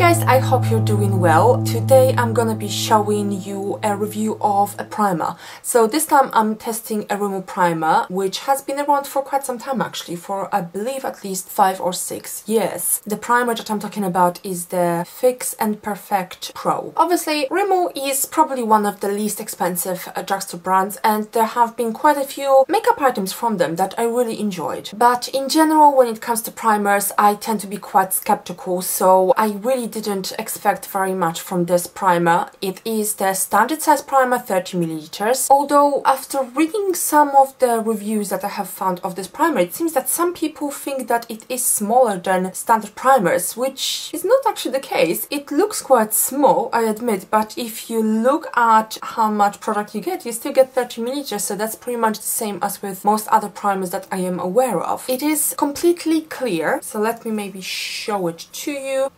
guys, I hope you're doing well. Today I'm gonna be showing you a review of a primer. So this time I'm testing a Rimmel primer, which has been around for quite some time actually, for I believe at least 5 or 6 years. The primer that I'm talking about is the Fix and Perfect Pro. Obviously, Rimmel is probably one of the least expensive drugstore brands, and there have been quite a few makeup items from them that I really enjoyed. But in general, when it comes to primers, I tend to be quite skeptical, so I really didn't expect very much from this primer. It is the standard size primer, 30 milliliters. Although after reading some of the reviews that I have found of this primer, it seems that some people think that it is smaller than standard primers, which is not actually the case. It looks quite small, I admit, but if you look at how much product you still get 30 milliliters, so that's pretty much the same as with most other primers that I am aware of. It is completely clear, so let me maybe show it to you.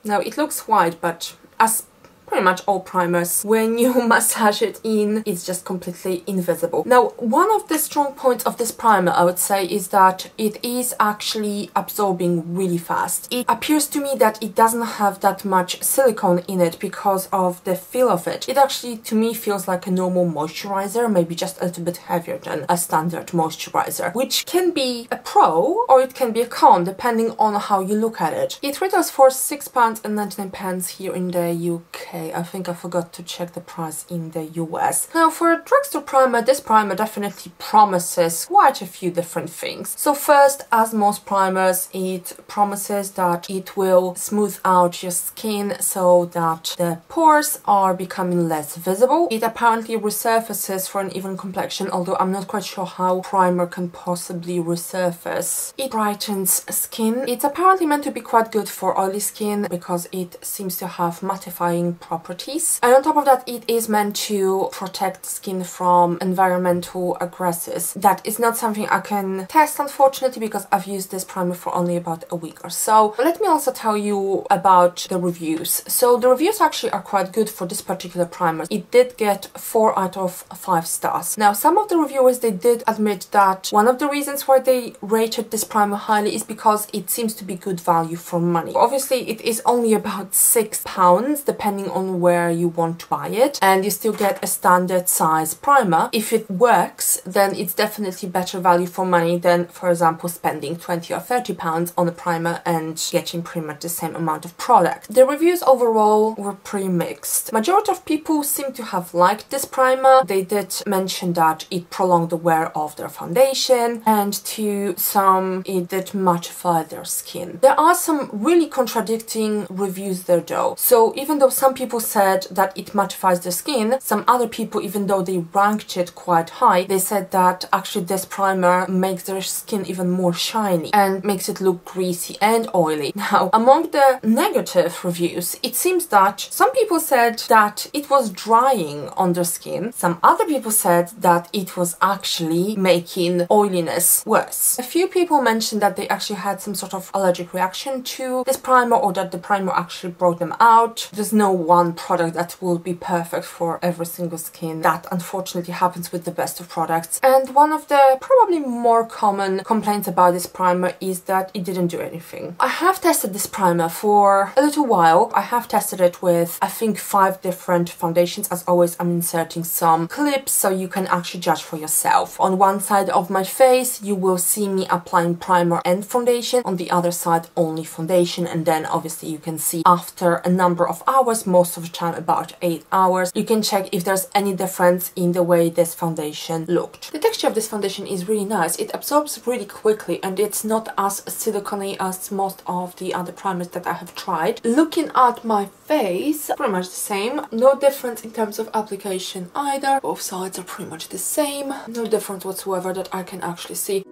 Now it looks white, but as pretty much all primers, when you massage it in, it's just completely invisible. Now, one of the strong points of this primer, I would say, is that it is actually absorbing really fast. It appears to me that it doesn't have that much silicone in it because of the feel of it. It actually, to me, feels like a normal moisturizer, maybe just a little bit heavier than a standard moisturizer, which can be a pro or it can be a con, depending on how you look at it. It retails for £6.99 here in the UK. I think I forgot to check the price in the US. Now, for a drugstore primer, this primer definitely promises quite a few different things. So first, as most primers, it promises that it will smooth out your skin so that the pores are becoming less visible. It apparently resurfaces for an even complexion, although I'm not quite sure how primer can possibly resurface. It brightens skin. It's apparently meant to be quite good for oily skin because it seems to have mattifying properties. And on top of that, it is meant to protect skin from environmental aggressors. That is not something I can test, unfortunately, because I've used this primer for only about a week or so. But let me also tell you about the reviews. So the reviews actually are quite good for this particular primer. It did get 4 out of 5 stars. Now, some of the reviewers, they did admit that one of the reasons why they rated this primer highly is because it seems to be good value for money. Obviously, it is only about £6, depending on where you want to buy it, and you still get a standard size primer. If it works, then it's definitely better value for money than, for example, spending 20 or 30 pounds on a primer and getting pretty much the same amount of product. The reviews overall were pretty mixed. Majority of people seem to have liked this primer. They did mention that it prolonged the wear of their foundation, and to some it did mattify their skin. There are some really contradicting reviews there though. So even though some people said that it mattifies the skin, some other people, even though they ranked it quite high, they said that actually this primer makes their skin even more shiny and makes it look greasy and oily. Now, among the negative reviews, it seems that some people said that it was drying on their skin. Some other people said that it was actually making oiliness worse. A few people mentioned that they actually had some sort of allergic reaction to this primer, or that the primer actually brought them out. There's no one product that will be perfect for every single skin. That unfortunately happens with the best of products. And one of the probably more common complaints about this primer is that it didn't do anything. I have tested this primer for a little while. I have tested it with, I think, 5 different foundations. As always, I'm inserting some clips so you can actually judge for yourself. On one side of my face, you will see me applying primer and foundation. On the other side, only foundation. And then obviously you can see after a number of hours, most of the time about 8 hours, you can check if there's any difference in the way this foundation looked. The texture of this foundation is really nice. It absorbs really quickly and it's not as silicone as most of the other primers that I have tried. Looking at my face, pretty much the same. No difference in terms of application either. Both sides are pretty much the same. No difference whatsoever that I can actually see.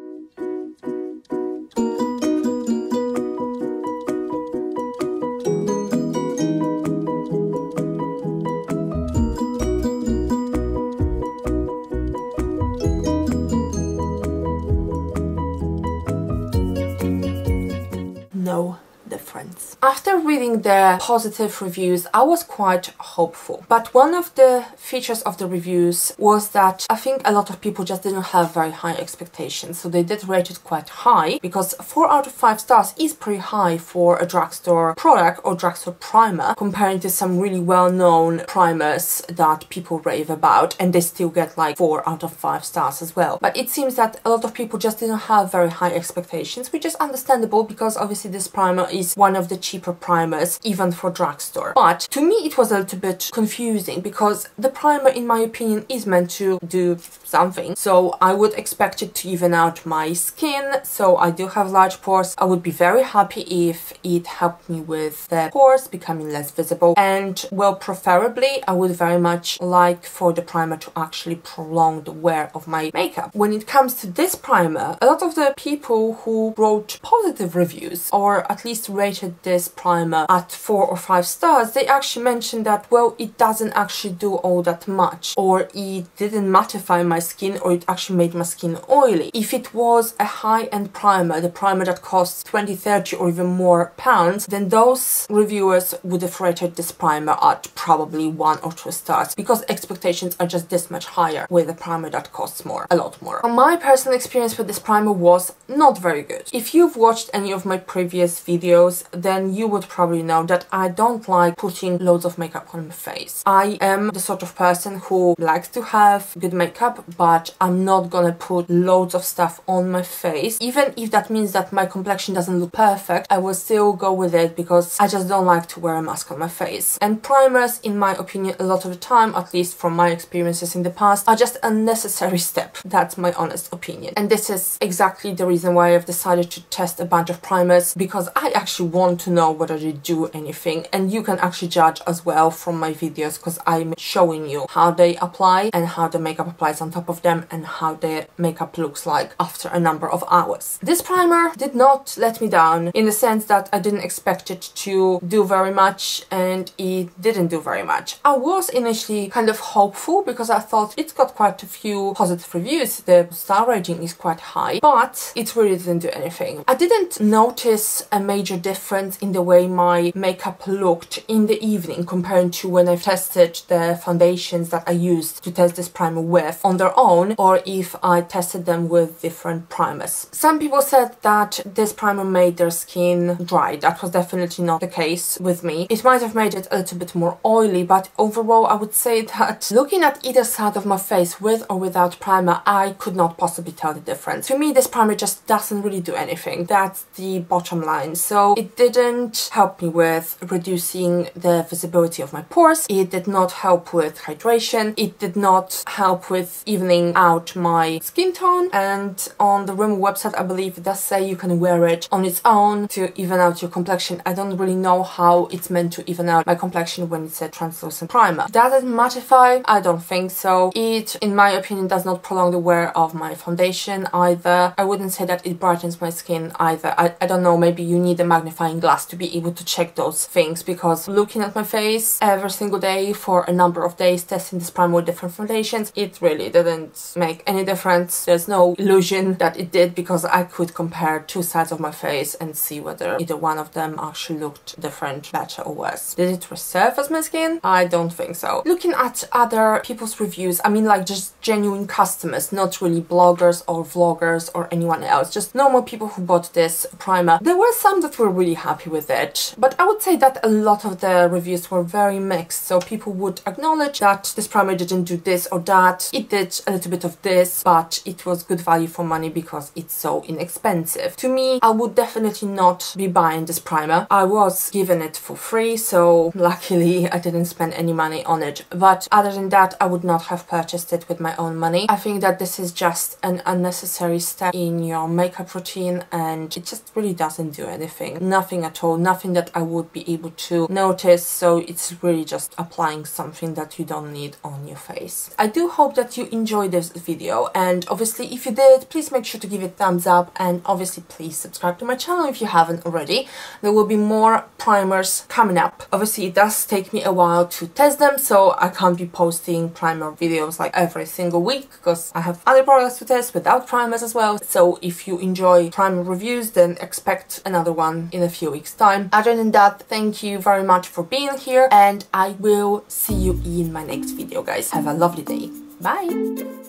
No difference. difference. After reading the positive reviews, I was quite hopeful. But one of the features of the reviews was that I think a lot of people just didn't have very high expectations. So they did rate it quite high, because 4 out of 5 stars is pretty high for a drugstore product or drugstore primer, comparing to some really well-known primers that people rave about, and they still get like 4 out of 5 stars as well. But it seems that a lot of people just didn't have very high expectations, which is understandable because obviously this primer is one of the cheaper primers even for drugstore. But to me it was a little bit confusing, because the primer, in my opinion, is meant to do something. So I would expect it to even out my skin. So I do have large pores. I would be very happy if it helped me with the pores becoming less visible, and well, preferably I would very much like for the primer to actually prolong the wear of my makeup. When it comes to this primer, a lot of the people who wrote positive reviews, or at least rated this primer at 4 or 5 stars, they actually mentioned that, well, it doesn't actually do all that much, or it didn't mattify my skin, or it actually made my skin oily. If it was a high-end primer, the primer that costs 20, 30 or even more pounds, then those reviewers would have rated this primer at probably 1 or 2 stars, because expectations are just this much higher with a primer that costs more, a lot more. My personal experience with this primer was not very good. If you've watched any of my previous videos, then you would probably know that I don't like putting loads of makeup on my face. I am the sort of person who likes to have good makeup, but I'm not gonna put loads of stuff on my face. Even if that means that my complexion doesn't look perfect, I will still go with it because I just don't like to wear a mask on my face. And primers, in my opinion, a lot of the time, at least from my experiences in the past, are just a necessary step. That's my honest opinion. And this is exactly the reason why I've decided to test a bunch of primers, because I actually want to know whether they do anything. And you can actually judge as well from my videos, because I'm showing you how they apply and how the makeup applies on top of them and how the makeup looks like after a number of hours. This primer did not let me down, in the sense that I didn't expect it to do very much, and it didn't do very much. I was initially kind of hopeful because I thought it's got quite a few positive reviews, the star rating is quite high, but it really didn't do anything. I didn't notice a major difference in the way my makeup looked in the evening compared to when I tested the foundations that I used to test this primer with on their own, or if I tested them with different primers. Some people said that this primer made their skin dry. That was definitely not the case with me. It might have made it a little bit more oily, but overall I would say that looking at either side of my face with or without primer, I could not possibly tell the difference. To me, this primer just doesn't really do anything. That's the bottom line. So it didn't help me with reducing the visibility of my pores. It did not help with hydration. It did not help with evening out my skin tone. And on the Rimmel website, I believe it does say you can wear it on its own to even out your complexion. I don't really know how it's meant to even out my complexion when it's a translucent primer. Does it mattify? I don't think so. It, in my opinion, does not prolong the wear of my foundation either. I wouldn't say that it brightens my skin either. I don't know, maybe you need a magnifying glass to be able to check those things, because looking at my face every single day for a number of days testing this primer with different foundations, it really didn't make any difference. There's no illusion that it did, because I could compare two sides of my face and see whether either one of them actually looked different, better or worse. Did it resurface my skin? I don't think so. Looking at other people's reviews, I mean like just genuine customers, not really bloggers or vloggers or anyone else, just normal people who bought this primer. There were some that were really happy with it, but I would say that a lot of the reviews were very mixed. So people would acknowledge that this primer didn't do this or that, it did a little bit of this, but it was good value for money because it's so inexpensive. To me, I would definitely not be buying this primer. I was given it for free, so luckily I didn't spend any money on it, but other than that, I would not have purchased it with my own money. I think that this is just an unnecessary step in your makeup routine, and it just really doesn't do anything. Nothing at all, nothing that I would be able to notice, so it's really just applying something that you don't need on your face. I do hope that you enjoyed this video, and obviously if you did, please make sure to give it a thumbs up, and obviously please subscribe to my channel if you haven't already. There will be more primers coming up. Obviously it does take me a while to test them, so I can't be posting primer videos like every single week because I have other products to test without primers as well. So if you enjoy primer reviews, then expect another one in a few weeks time. Other than that, thank you very much for being here, and I will see you in my next video, guys. Have a lovely day. Bye!